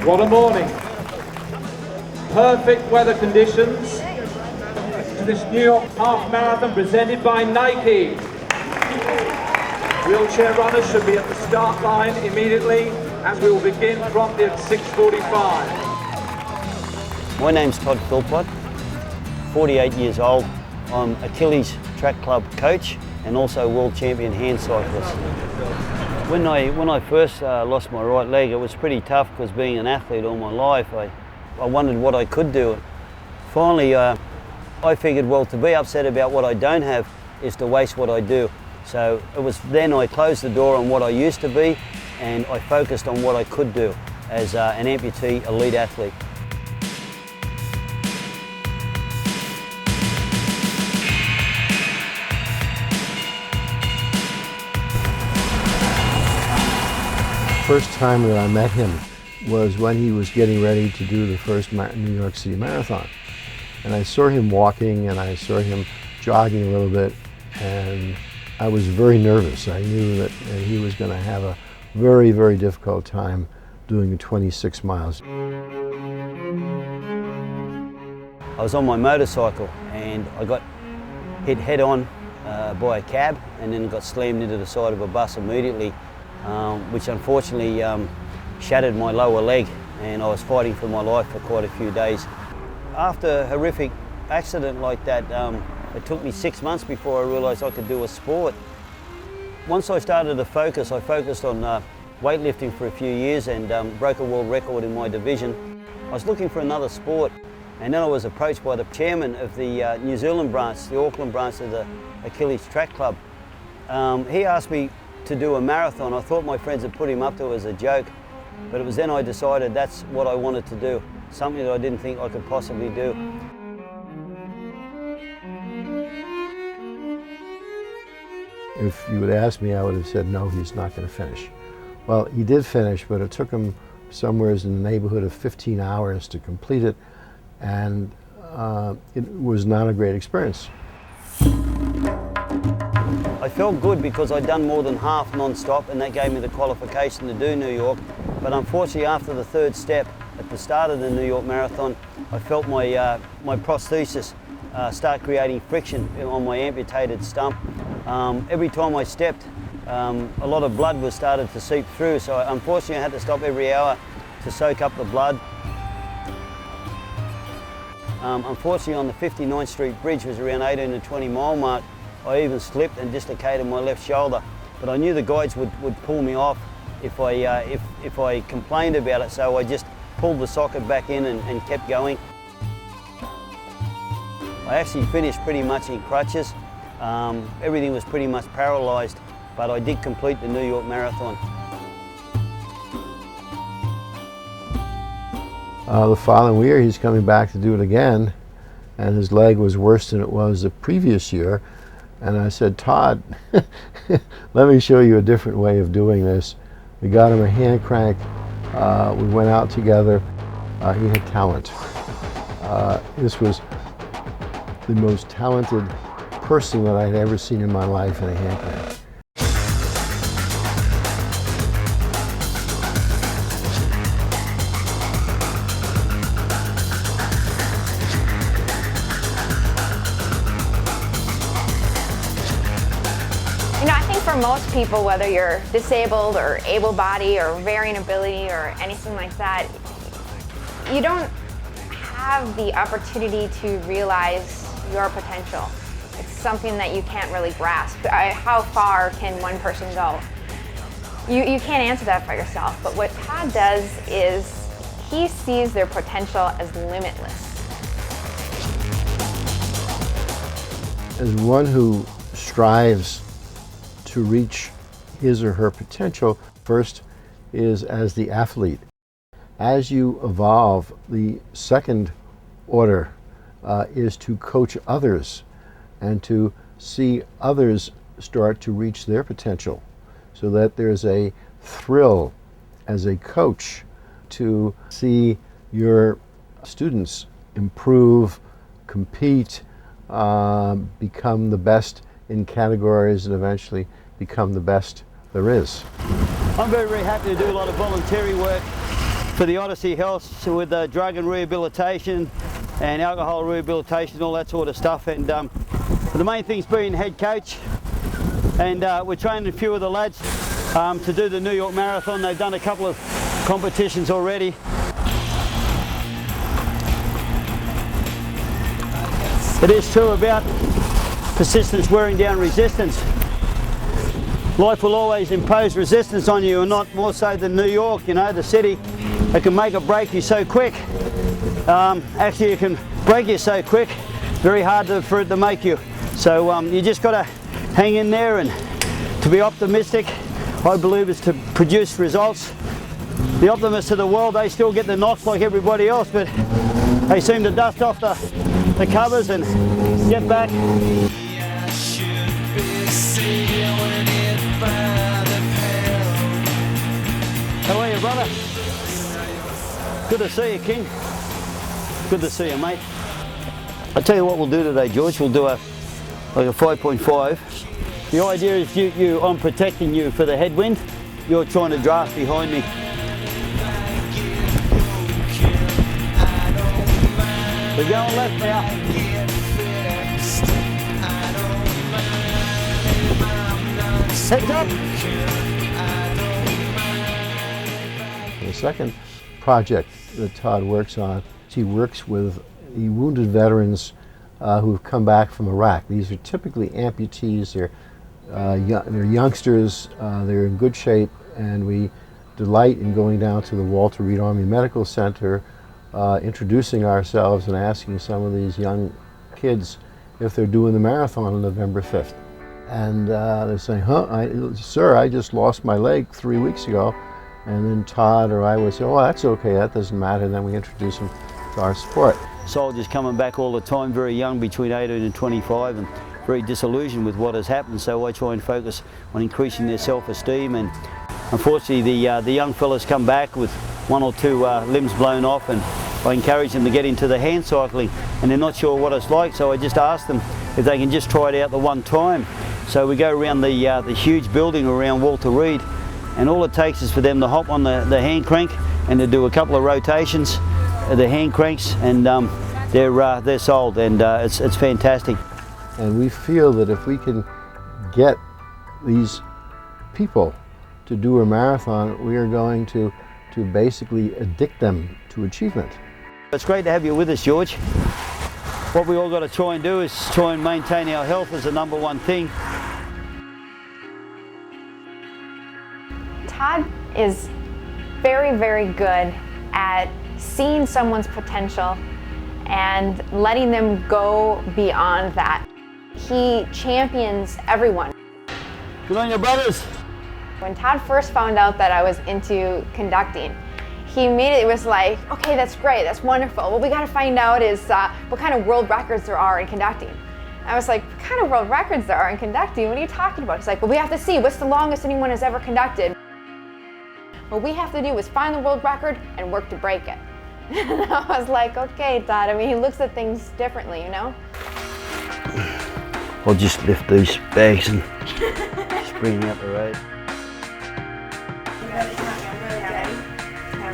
What a morning. Perfect weather conditions to this New York Half Marathon presented by Nike. Wheelchair runners should be at the start line immediately as we will begin promptly at 6:45. My name's Todd Philpott, 48 years old. I'm Achilles Track Club coach and also world champion hand cyclist. When I first lost my right leg, it was pretty tough because being an athlete all my life, I wondered what I could do. Finally, I figured, well, to be upset about what I don't have is to waste what I do. So it was then I closed the door on what I used to be and I focused on what I could do as an amputee elite athlete. First time that I met him was when he was getting ready to do the first New York City Marathon. And I saw him walking and I saw him jogging a little bit, and I was very nervous. I knew that he was going to have a very, very difficult time doing the 26 miles. I was on my motorcycle and I got hit head on by a cab and then got slammed into the side of a bus immediately, which unfortunately shattered my lower leg, and I was fighting for my life for quite a few days. After a horrific accident like that, it took me 6 months before I realised I could do a sport. Once I started to focus, I focused on weightlifting for a few years and broke a world record in my division. I was looking for another sport, and then I was approached by the chairman of the New Zealand branch, the Auckland branch of the Achilles Track Club. He asked me to do a marathon. I thought my friends had put him up to it as a joke, but it was then I decided that's what I wanted to do, something that I didn't think I could possibly do. If you had asked me, I would have said, no, he's not going to finish. Well, he did finish, but it took him somewhere in the neighborhood of 15 hours to complete it, and it was not a great experience. I felt good because I'd done more than half non-stop, and that gave me the qualification to do New York. But unfortunately, after the third step, at the start of the New York Marathon, I felt my prosthesis start creating friction on my amputated stump. Every time I stepped, a lot of blood was started to seep through, so unfortunately I had to stop every hour to soak up the blood. Unfortunately, on the 59th Street Bridge, was around 18 to 20 mile mark, I even slipped and dislocated my left shoulder. But I knew the guides would pull me off if I complained about it, so I just pulled the socket back in and kept going. I actually finished pretty much in crutches. Everything was pretty much paralysed, but I did complete the New York Marathon. The following year, he's coming back to do it again, and his leg was worse than it was the previous year. And I said, Todd, let me show you a different way of doing this. We got him a hand crank. We went out together. He had talent. This was the most talented person that I'd ever seen in my life in a hand crank. You know, I think for most people, whether you're disabled or able-bodied or varying ability or anything like that, you don't have the opportunity to realize your potential. It's something that you can't really grasp. How far can one person go? You can't answer that for yourself, but what Todd does is he sees their potential as limitless. As one who strives to reach his or her potential, first is as the athlete. As you evolve, the second order is to coach others and to see others start to reach their potential, so that there's a thrill as a coach to see your students improve, compete, become the best in categories, and eventually become the best there is. I'm very, very happy to do a lot of voluntary work for the Odyssey Health with drug and rehabilitation and alcohol rehabilitation, all that sort of stuff. And the main thing's being head coach, and we're training a few of the lads to do the New York Marathon. They've done a couple of competitions already. It is true about persistence wearing down resistance. Life will always impose resistance on you, and not more so than New York, you know, the city. It can make or break you so quick. Actually, it can break you so quick, very hard for it to make you. So you just got to hang in there, and to be optimistic, I believe, is to produce results. The optimists of the world, they still get the knocks like everybody else, but they seem to dust off the covers and get back. How are you, brother? Good to see you, King. Good to see you, mate. I'll tell you what we'll do today, George. We'll do like a 5.5. The idea is I'm protecting you for the headwind. You're trying to draft behind me. We're going left now. Heads up. The second project that Todd works on, he works with the wounded veterans who have come back from Iraq. These are typically amputees. They're youngsters. They're in good shape, and we delight in going down to the Walter Reed Army Medical Center, introducing ourselves and asking some of these young kids if they're doing the marathon on November 5th. And they're saying, sir, I just lost my leg 3 weeks ago. And then Todd or I would say, oh, that's okay, that doesn't matter. And then we introduce them to our sport. Soldiers coming back all the time, very young, between 18 and 25, and very disillusioned with what has happened. So I try and focus on increasing their self-esteem. And unfortunately, the young fellas come back with one or two limbs blown off, and I encourage them to get into the hand cycling, and they're not sure what it's like. So I just ask them if they can just try it out the one time. So we go around the huge building around Walter Reed, and all it takes is for them to hop on the hand crank and to do a couple of rotations of the hand cranks, and they're sold, and it's fantastic. And we feel that if we can get these people to do a marathon, we are going to basically addict them to achievement. It's great to have you with us, George. What we all got to try and do is try and maintain our health as the number one thing. Todd is very, very good at seeing someone's potential and letting them go beyond that. He champions everyone. Good on you, brothers. When Todd first found out that I was into conducting, he immediately was like, okay, that's great, that's wonderful. What we gotta find out is what kind of world records there are in conducting. I was like, what kind of world records there are in conducting? What are you talking about? He's like, well, we have to see what's the longest anyone has ever conducted. What we have to do is find the world record and work to break it. And I was like, okay, Todd. I mean, he looks at things differently, you know? I'll just lift these bags and just bring them up the road.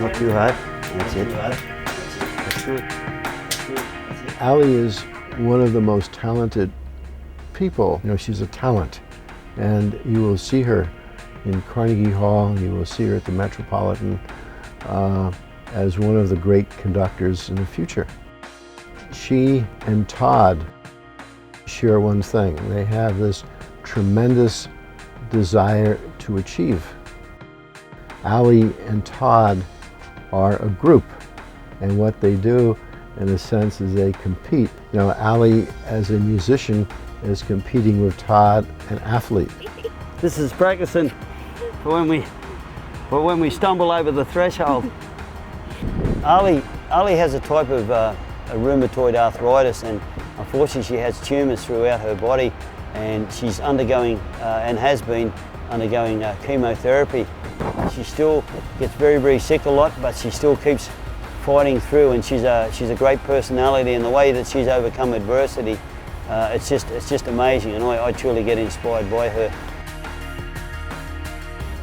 Not too hard. That's it. That's good. Ali is one of the most talented people. You know, she's a talent, and you will see her in Carnegie Hall, and you will see her at the Metropolitan as one of the great conductors in the future. She and Todd share one thing. They have this tremendous desire to achieve. Ali and Todd are a group, and what they do, in a sense, is they compete. You know, Ali, as a musician, is competing with Todd, an athlete. This is practicing for when we stumble over the threshold. Ali has a type of a rheumatoid arthritis, and unfortunately she has tumours throughout her body, and she's undergoing and has been undergoing chemotherapy. She still gets very, very sick a lot, but she still keeps fighting through, and she's a great personality, and the way that she's overcome adversity, it's just amazing, and I truly get inspired by her.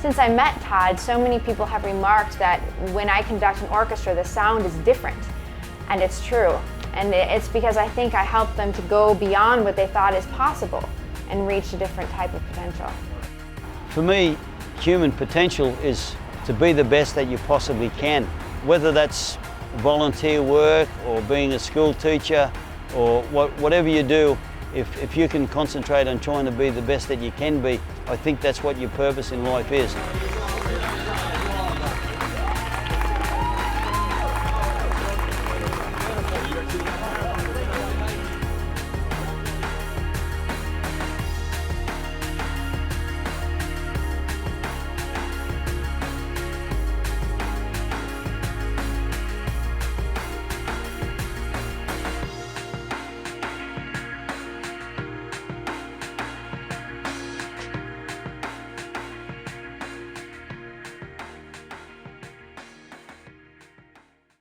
Since I met Todd, so many people have remarked that when I conduct an orchestra, the sound is different. And it's true. And it's because I think I help them to go beyond what they thought is possible and reach a different type of potential. For me, human potential is to be the best that you possibly can. Whether that's volunteer work or being a school teacher or whatever you do, if you can concentrate on trying to be the best that you can be, I think that's what your purpose in life is.